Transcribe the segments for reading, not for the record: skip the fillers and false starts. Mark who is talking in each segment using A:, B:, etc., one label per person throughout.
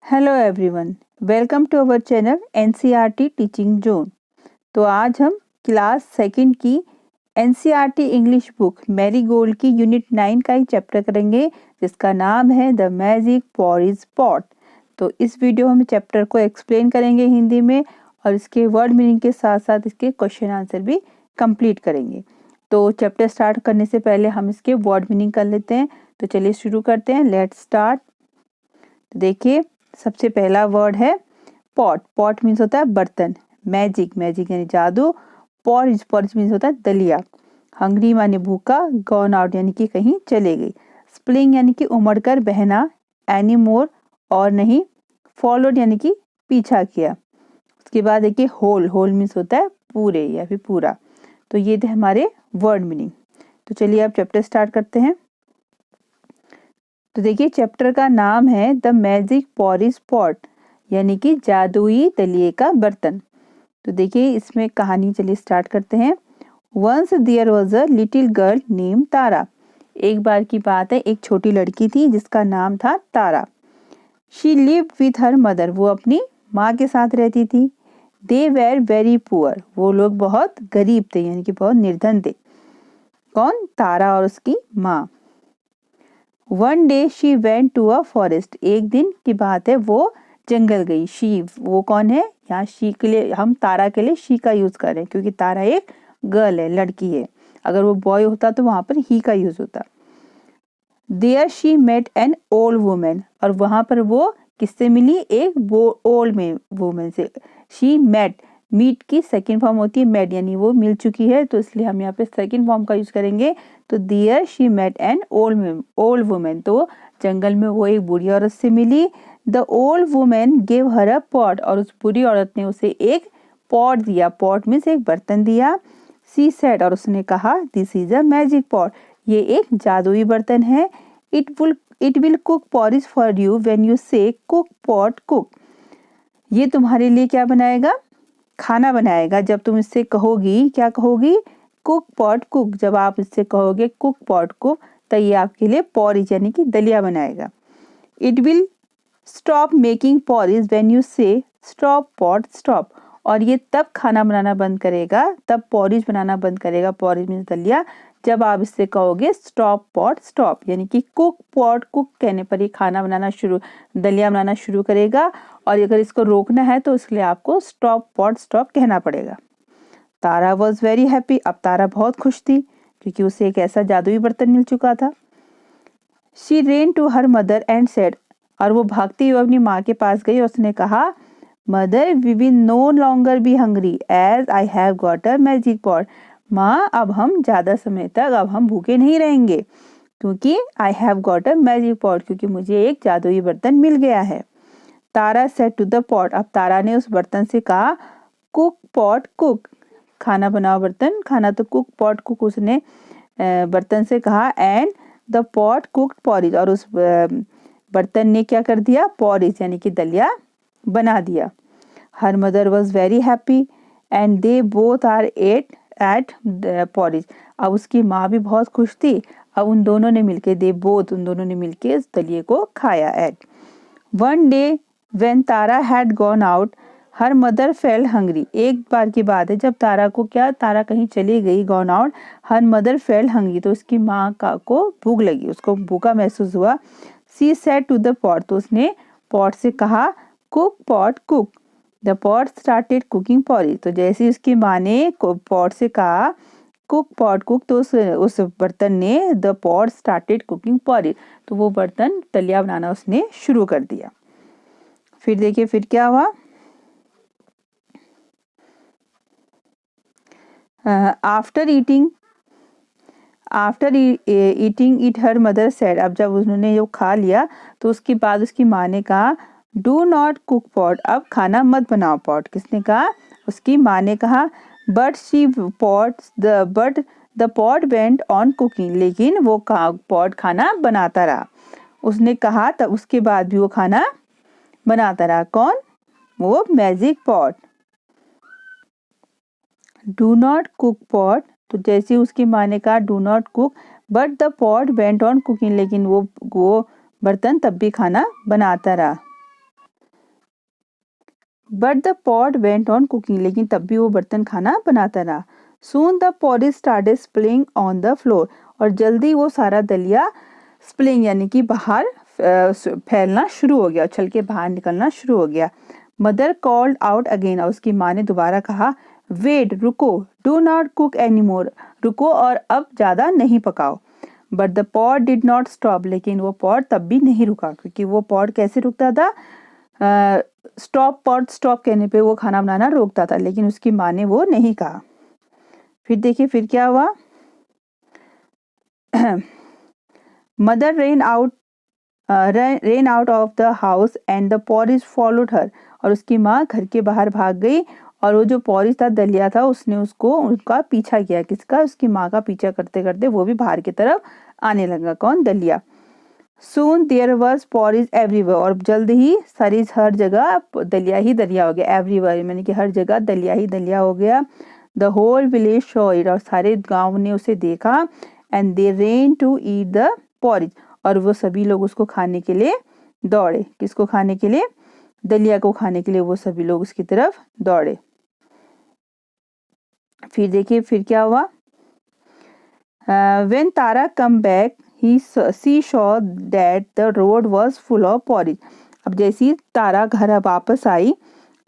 A: Hello everyone, welcome to our channel NCERT teaching zone. तो आज हम क्लास सेकंड की एनसीईआरटी इंग्लिश बुक मैरीगोल्ड की यूनिट 9 का ही चैप्टर करेंगे, जिसका नाम है द मैजिक पॉरिज पॉट। तो इस वीडियो हम चैप्टर को एक्सप्लेन करेंगे हिंदी में, और इसके वर्ड मीनिंग के साथ साथ इसके क्वेश्चन आंसर भी कंप्लीट करेंगे। तो चैप्टर स्टार्ट करने से पहले हम इसके वर्ड मीनिंग कर लेते हैं। तो चलिए शुरू करते हैं, लेट्स स्टार्ट। देखिए, सबसे पहला वर्ड है पॉट। पॉट मीन्स होता है बर्तन। मैजिक, मैजिक यानी जादू। पॉरिज, पॉरिज मीन्स होता है दलिया। हंग्री माने भूखा। गॉन आउट यानी कि कहीं चले गई। स्प्लिंग यानी कि उमड़ कर बहना। एनी मोर और नहीं। फॉलोड यानी कि पीछा किया। उसके बाद देखिए होल, होल मीन्स होता है पूरे या फिर पूरा। तो ये थे हमारे वर्ड मीनिंग। तो चलिए अब चैप्टर स्टार्ट करते हैं। तो देखिए, चैप्टर का नाम है द मैजिक पॉरिज पॉट, यानी कि जादुई दलिये का बर्तन। तो देखिए इसमें कहानी, चलिए स्टार्ट करते हैं। Once there was a little girl name Tara. एक बार की बात है, एक छोटी लड़की थी जिसका नाम था Tara. She lived with her mother. वो अपनी माँ के साथ रहती थी। They were very poor. वो लोग बहुत गरीब थे, यानी कि बहुत निर्धन थे। कौन? तारा और उसकी माँ। One day she went to a forest. एक दिन की बात है, वो जंगल गई। शी, वो कौन है? यहाँ शी के लिए, हम तारा के लिए शी का यूज कर रहे हैं क्योंकि तारा एक गर्ल है, लड़की है। अगर वो बॉय होता तो वहां पर ही का यूज होता। There she met an old women. और वहां पर वो किससे मिली? एक ओल्ड वुमेन से। शी मेट, मीट की सेकेंड फॉर्म होती है मेट, यानी वो मिल चुकी है, तो इसलिए हम यहाँ पे सेकेंड फॉर्म का यूज करेंगे। तो there she met an old women. तो जंगल में वो एक बूढ़ी औरत से मिली। The old women give her a pot. और उस बूढ़ी औरत ने उसे एक पॉट दिया। पॉट मीन्स एक बर्तन दिया। सी सेड, और उसने कहा, this is a magic pot. ये एक जादुई बर्तन है। It will cook porridge for you when you से कुक पॉट कुक। ये तुम्हारे लिए क्या बनाएगा? खाना बनाएगा। जब तुम इससे कहोगी, क्या कहोगी? Cook pot cook. जब आप इससे कहोगे कुक पॉट कुक, तो ये आपके लिए पॉरिज यानी कि दलिया बनाएगा। It will stop making porridge when you से स्टॉप पॉट स्टॉप। और ये तब खाना बनाना बंद करेगा, तब पॉरिज बनाना बंद करेगा, पॉरिज मीन्स दलिया, जब आप इससे कहोगे स्टॉप पॉट स्टॉप। यानी कि कुक पॉट कुक कहने पर ये खाना बनाना शुरू, दलिया बनाना शुरू करेगा। और अगर इसको रोकना है तो इसलिए आपको स्टॉप पॉट स्टॉप कहना पड़ेगा। तारा वॉज वेरी हैप्पी। अब तारा बहुत खुश थी क्योंकि उसे एक ऐसा जादुई बर्तन मिल चुका था। She ran to her mother and said. और वो भागती हुई अपनी माँ के पास गई और उसने कहा, mother we will no longer be hungry as I have got a magic pot. माँ, अब हम ज्यादा समय तक अब हम भूखे नहीं रहेंगे क्योंकि आई have got a magic pot, क्योंकि मुझे एक जादुई बर्तन मिल गया है। तारा सेड टू द पॉट। अब तारा ने उस बर्तन से कहा, कुक पॉट कुक। खाना बनाओ बर्तन, खाना। तो कुक पॉट कुक उसने बर्तन से कहा। And the pot cooked porridge. और उस बर्तन ने क्या कर दिया? पॉरिज यानी कि दलिया बना दिया। Her mother was very happy and they both are ate porridge. अब उसकी माँ भी बहुत खुश थी। अब उन दोनों ने मिलके, उन दोनों ने मिलके इस दलिये को खाया। At one day when Tara had gone out her mother felt hungry. एक बार की बात है, जब तारा को क्या, तारा कहीं चली गई, gone out, her mother felt hungry, तो उसकी माँ को भूख लगी, उसको भूखा महसूस हुआ। She said to the pot. तो उसने पॉट से कहा, cook pot cook. The pot started cooking porridge. तो जैसे ही उसकी माँ ने पॉट से कहा कुक पॉट कुक, तो उस बर्तन ने, the pot started cooking porridge, तो वो बर्तन दलिया बनाना उसने शुरू कर दिया। फिर देखिए फिर क्या हुआ। After eating it her mother said. अब जब उन्होंने जो खा लिया तो उसके बाद उसकी माँ ने कहा, डू नॉट कुक पॉट। अब खाना मत बनाओ पॉट। किसने कहा? उसकी माँ ने कहा। But the pot went on cooking. लेकिन वो पॉट खाना बनाता रहा। उसने कहा, तब उसके बाद भी वो खाना बनाता रहा। कौन? वो magic pot. Do not cook pot. तो जैसे उसकी माँ ने कहा do not cook, but the pot went on cooking. लेकिन वो बर्तन तब भी खाना बनाता रहा। But the pot went on cooking, लेकिन तब भी वो बर्तन खाना बनाता रहा। Soon the pot started spilling on the floor, और जल्दी वो सारा दलिया स्प्लिंग यानी कि बाहर फैलना शुरू हो गया, उछल के बाहर निकलना शुरू हो गया। मदर कॉल्ड आउट अगेन, और उसकी माँ ने दोबारा कहा, वेट रुको, do not cook any more, रुको और अब ज़्यादा नहीं पकाओ। But the pot did not stop, लेकिन वो पॉट तब भी नहीं रुका, क्योंकि वो पॉट कैसे रुकता था, स्टॉप पॉट स्टॉप कहने पे वो खाना बनाना रोकता था, लेकिन उसकी माँ ने वो नहीं कहा। फिर देखिए फिर क्या हुआ। Mother ran out of the house and the porridge followed her, और उसकी माँ घर के बाहर भाग गई, और वो जो पॉरिज था, दलिया था, उसने उनका पीछा किया। किसका? उसकी माँ का पीछा करते करते वो भी बाहर की तरफ आने लगा। कौन? दलिया। Soon there was porridge everywhere, और जल्द ही सारी हर जगह दलिया ही दलिया हो गया। everywhere यानी कि हर जगह दलिया ही दलिया हो गया। The whole village saw it, और सारे गांव ने उसे देखा। And they ran to eat the porridge, और वो सभी लोग उसको खाने के लिए दौड़े। किसको खाने के लिए? दलिया को खाने के लिए वो सभी लोग उसकी तरफ दौड़े। फिर देखिए फिर क्या हुआ। When Tara come back, she saw that the road was full of porridge. अब जैसी तारा घर वापस आई,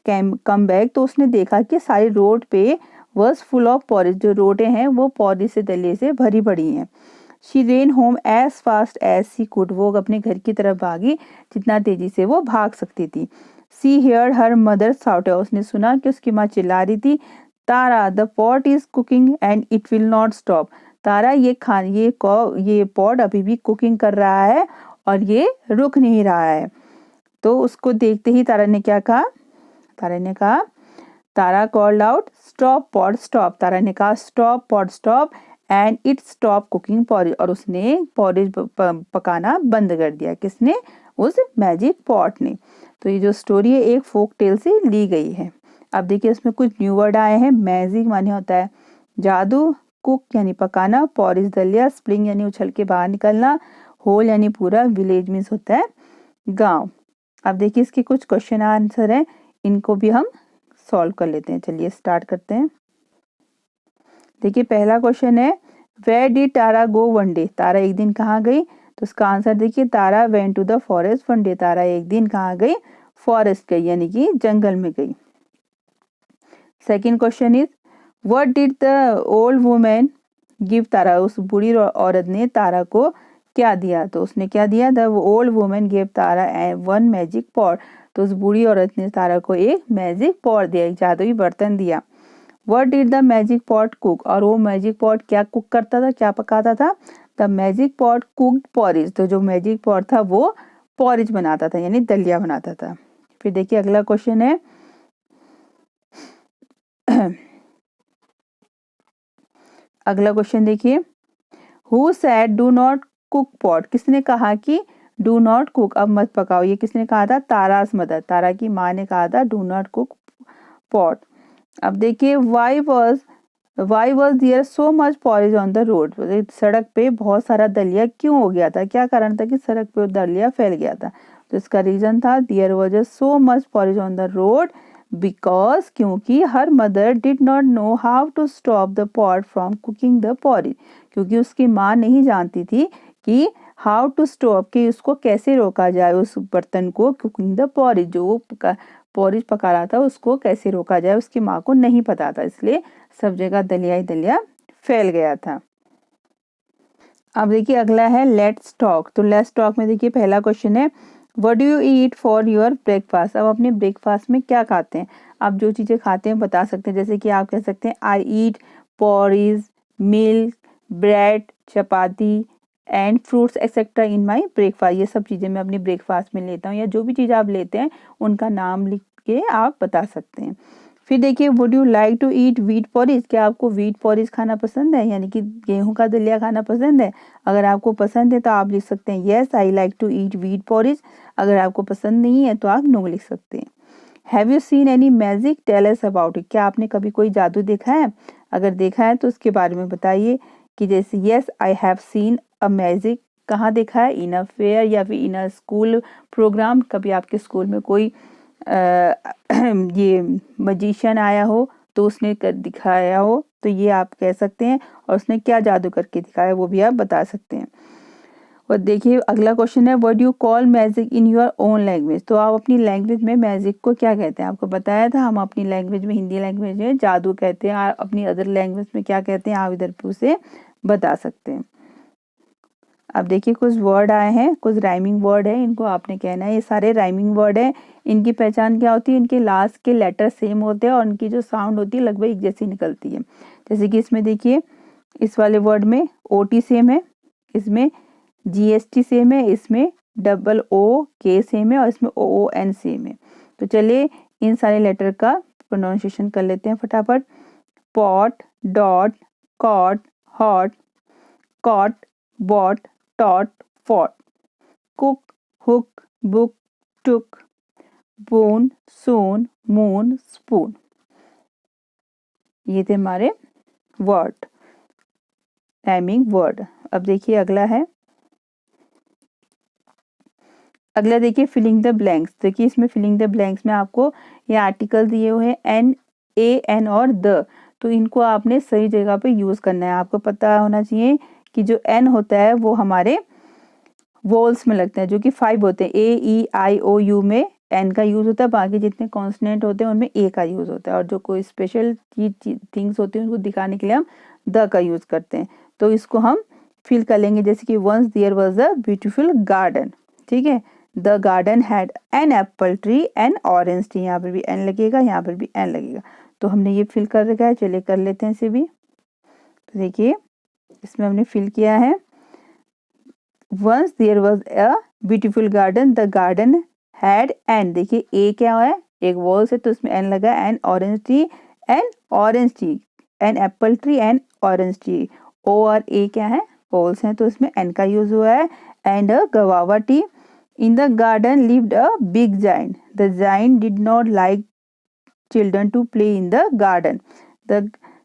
A: कम बैक, तो उसने देखा कि सारी रोड पे was full of porridge, जो रोडें हैं वो porridge से दलिए से भरी पड़ी हैं। She ran home as fast as she could, वो अपने घर की तरफ भागी जितना तेजी से वो भाग सकती थी। She heard her mother shout, उसने सुना कि उसकी माँ चिल्ला रही थी, तारा the pot is cooking and it will not stop, तारा ये पॉट अभी भी कुकिंग कर रहा है और ये रुक नहीं रहा है। तो उसको देखते ही तारा ने क्या कहा? Tara called out, stop pot stop, Tara ने कहा stop pot stop, and it stop cooking porridge, और उसने पॉरिज पकाना बंद कर दिया। किसने? उस मैजिक पॉट ने। तो ये जो स्टोरी है एक फोक टेल से ली गई है। अब देखिए इसमें कुछ न्यू वर्ड आए हैं। मैजिक माने होता है जादू, कुक यानी पकाना, पॉरिज दलिया, स्प्लिंग यानी उछल के बाहर निकलना, होल यानी पूरा, विलेज मीन्स होता है गांव। अब देखिए इसके कुछ क्वेश्चन आंसर हैं, इनको भी हम सॉल्व कर लेते हैं। चलिए स्टार्ट करते हैं। देखिए पहला क्वेश्चन है, where did Tara go one day, Tara एक दिन कहाँ गई? तो उसका आंसर देखिए, Tara went to the forest one day, Tara एक दिन कहाँ गई? फॉरेस्ट गई यानी कि जंगल में गई। Second question is, what did the old women give Tara, उस बूढ़ी औरत ने तारा को क्या दिया? तो उसने क्या दिया? The old women give Tara one magic pot, तो उस बूढ़ी औरत ने तारा को एक मैजिक पॉट दिया, एक जादुई बर्तन दिया। What did the magic pot cook, और वो मैजिक पॉट क्या कुक करता था, क्या पकाता था? The magic pot cooked porridge, तो जो मैजिक पॉट था वो पॉरिज बनाता था यानी दलिया बनाता था। फिर देखिए अगला क्वेश्चन है, अगला क्वेश्चन देखिए, who said do not cook pot, किसने कहा कि डू नॉट कुक, अब मत पकाओ? ये किसने कहा था? तारास मदर, तारा की माँ ने कहा था डू नॉट कुक पॉट। अब देखिए, why was there so much porridge on the road, सड़क पे बहुत सारा दलिया क्यों हो गया था? क्या कारण था कि सड़क पे दलिया फैल गया था? तो इसका रीजन था, there was so much porridge on the road because, क्योंकि her mother did not know how to stop the pot from cooking the porridge, क्योंकि उसकी माँ नहीं जानती थी कि हाउ टू स्टॉप, कि उसको कैसे रोका जाए, उस बर्तन को, कुकिंग द पॉरिज, जो पॉरिज पका रहा था उसको कैसे रोका जाए, उसकी माँ को नहीं पता था, इसलिए सब जगह दलिया ही दलिया फैल गया था। अब देखिए अगला है लेट्स टॉक। तो लेट्स टॉक में देखिए पहला क्वेश्चन है, what do you eat for your breakfast, अब अपने ब्रेकफास्ट में क्या खाते हैं? आप जो चीज़ें खाते हैं बता सकते हैं, जैसे कि आप कह सकते हैं I eat porridge, milk, bread, chapati and fruits etcetera in my breakfast, ये सब चीज़ें मैं अपने ब्रेकफास्ट में लेता हूँ, या जो भी चीज़ आप लेते हैं उनका नाम लिख के आप बता सकते हैं। फिर देखिए, would you like to eat wheat porridge, क्या आपको व्हीट पॉरिज खाना पसंद है, यानी कि गेहूं का दलिया खाना पसंद है? अगर आपको पसंद है तो आप लिख सकते हैं yes I like to eat wheat porridge, अगर आपको पसंद नहीं है तो आप नो लिख सकते हैं। Have you seen any magic, tell us about it, क्या आपने कभी कोई जादू देखा है? अगर देखा है तो उसके बारे में बताइए। कि जैसे yes I have seen a magic, कहाँ देखा है? इन अ फेयर या फिर इन अ स्कूल प्रोग्राम, कभी आपके स्कूल में कोई ये मजिशियन आया हो तो उसने कर दिखाया हो तो ये आप कह सकते हैं, और उसने क्या जादू करके दिखाया वो भी आप बता सकते हैं। और देखिए अगला क्वेश्चन है, what you call magic in your own language. तो आप अपनी लैंग्वेज में मैजिक को क्या कहते हैं। आपको बताया था हम अपनी लैंग्वेज में, हिंदी लैंग्वेज में जादू कहते हैं, और अपनी अदर लैंग्वेज में क्या कहते हैं आप इधर पे उसे बता सकते हैं। अब देखिए कुछ वर्ड आए हैं, कुछ राइमिंग वर्ड है, इनको आपने कहना है। ये सारे राइमिंग वर्ड है। इनकी पहचान क्या होती है, इनके लास्ट के लेटर सेम होते हैं और उनकी जो साउंड होती है लगभग एक जैसी निकलती है। जैसे कि इसमें देखिए इस वाले वर्ड में OT सेम है, इसमें GST सेम है, इसमें OOK सेम है और इसमें OON सेम है। तो चलिए इन सारे लेटर का प्रोनाउंसिएशन कर लेते हैं फटाफट। Pot, dot, cot, hot, cot, bot, tot, fot, cook, hook, book, took, bone, son, moon, spoon. ये थे हमारे वर्ड, राइमिंग वर्ड। अब देखिए अगला है, अगला देखिए फिलिंग द ब्लैंक्स। देखिए इसमें फिलिंग द ब्लैंक्स में आपको ये आर्टिकल दिए हुए हैं एन, ए, एन और द। तो इनको आपने सही जगह पे यूज करना है। आपको पता होना चाहिए कि जो एन होता है वो हमारे वोल्स में लगता है, जो कि 5 होते हैं। AEIOU में एन का यूज होता है, बाकी जितने कॉन्सोनेंट होते हैं उनमें ए का यूज होता है, और जो कोई स्पेशल थिंग्स होती हैं उनको दिखाने के लिए हम द का यूज करते हैं। तो इसको हम फिल कर लेंगे, जैसे कि once there was a beautiful garden. ठीक है, the garden had an apple tree and orange tree. यहाँ पर भी एन लगेगा, यहाँ पर भी एन लगेगा। तो हमने ये फिल कर रखा है, चलिए कर लेते हैं इसे भी। तो देखिए इसमें हमने फिल किया है, Once there was a beautiful garden, the garden had an। देखिए ए क्या है, एक वॉल्स है तो उसमें एन लगा, an orange tree, an orange tree, an apple tree, an orange tree. O और ए क्या है, वॉल्स हैं तो उसमें एन का यूज हुआ है। And a गवावा T. In the garden lived a big giant. The giant did not like children to play in the garden. The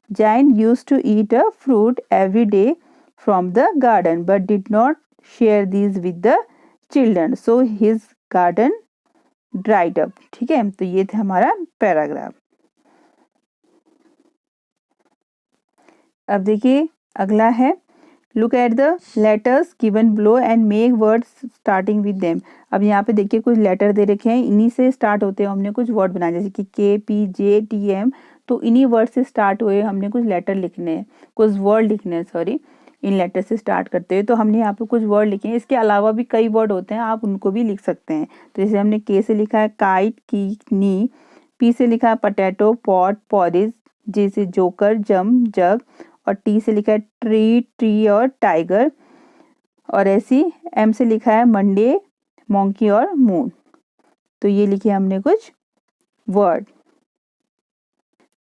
A: giant used to eat a fruit every day from the garden but did not share these with the children, so his garden dried up। ठीक है, तो ये था हमारा paragraph. अब देखिए अगला है, look at the letters given below and make words starting with them. अब यहाँ पे देखिए कुछ लेटर दे रखे हैं, इन्हीं से स्टार्ट होते हैं हमने कुछ वर्ड बनाए, जैसे कि KPJTM। तो इन्हीं वर्ड से स्टार्ट हुए हमने कुछ लेटर लिखने हैं, कुछ वर्ड लिखने हैं, सॉरी, इन लेटर से स्टार्ट करते हैं। तो हमने यहाँ पे कुछ वर्ड लिखे हैं, इसके अलावा भी कई वर्ड होते हैं, आप उनको भी लिख सकते हैं। तो जैसे हमने K से लिखा है काइट, की, नी। P से लिखा है पटेटो, पॉट, पॉरिज। J से जोकर, जम, जग। और T से लिखा है ट्री, ट्री और टाइगर। और ऐसी M से लिखा है मंडे, मोंकी और मून। तो ये लिखे हमने कुछ वर्ड।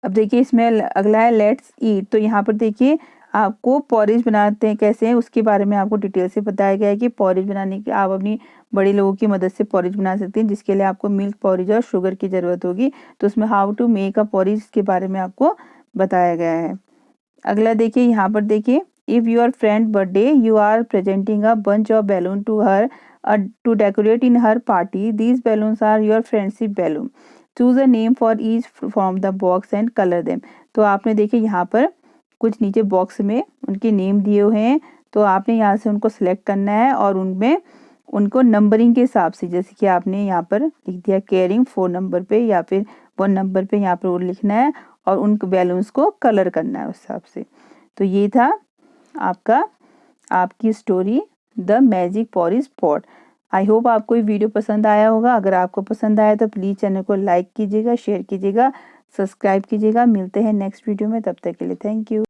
A: अब देखिए इसमें अगला है लेट्स ईट। तो यहाँ पर देखिए आपको पॉरेज बनाते हैं कैसे हैं उसके बारे में आपको डिटेल से बताया गया है कि पॉरेज बनाने की आप अपनी बड़े लोगों की मदद से पॉरेज बना सकते हैं, जिसके लिए आपको मिल्क पॉरेज और शुगर की ज़रूरत होगी। तो उसमें how to make a porridge के बारे में आपको बताया गया है। अगला देखिए यहाँ पर देखिए, if your friend birthday you are presenting a bunch of balloon to her to decorate in her party. These balloons are your friendship balloon. Choose a name for each from the box and colour them. तो आपने देखिए यहाँ पर कुछ नीचे box में उनके name दिए हुए हैं, तो आपने यहाँ से उनको सिलेक्ट करना है और उनमें उनको नंबरिंग के हिसाब से, जैसे कि आपने यहाँ पर लिख दिया केयरिंग 4 नंबर पे या फिर 1 नंबर पे, यहाँ पर वो लिखना है और उन बैलून्स को कलर करना है उस हिसाब से। तो ये था आपकी story the magic porridge pot. I hope आपको ये वीडियो पसंद आया होगा। अगर आपको पसंद आया तो प्लीज़ चैनल को लाइक कीजिएगा, शेयर कीजिएगा, सब्सक्राइब कीजिएगा। मिलते हैं नेक्स्ट वीडियो में, तब तक के लिए थैंक यू।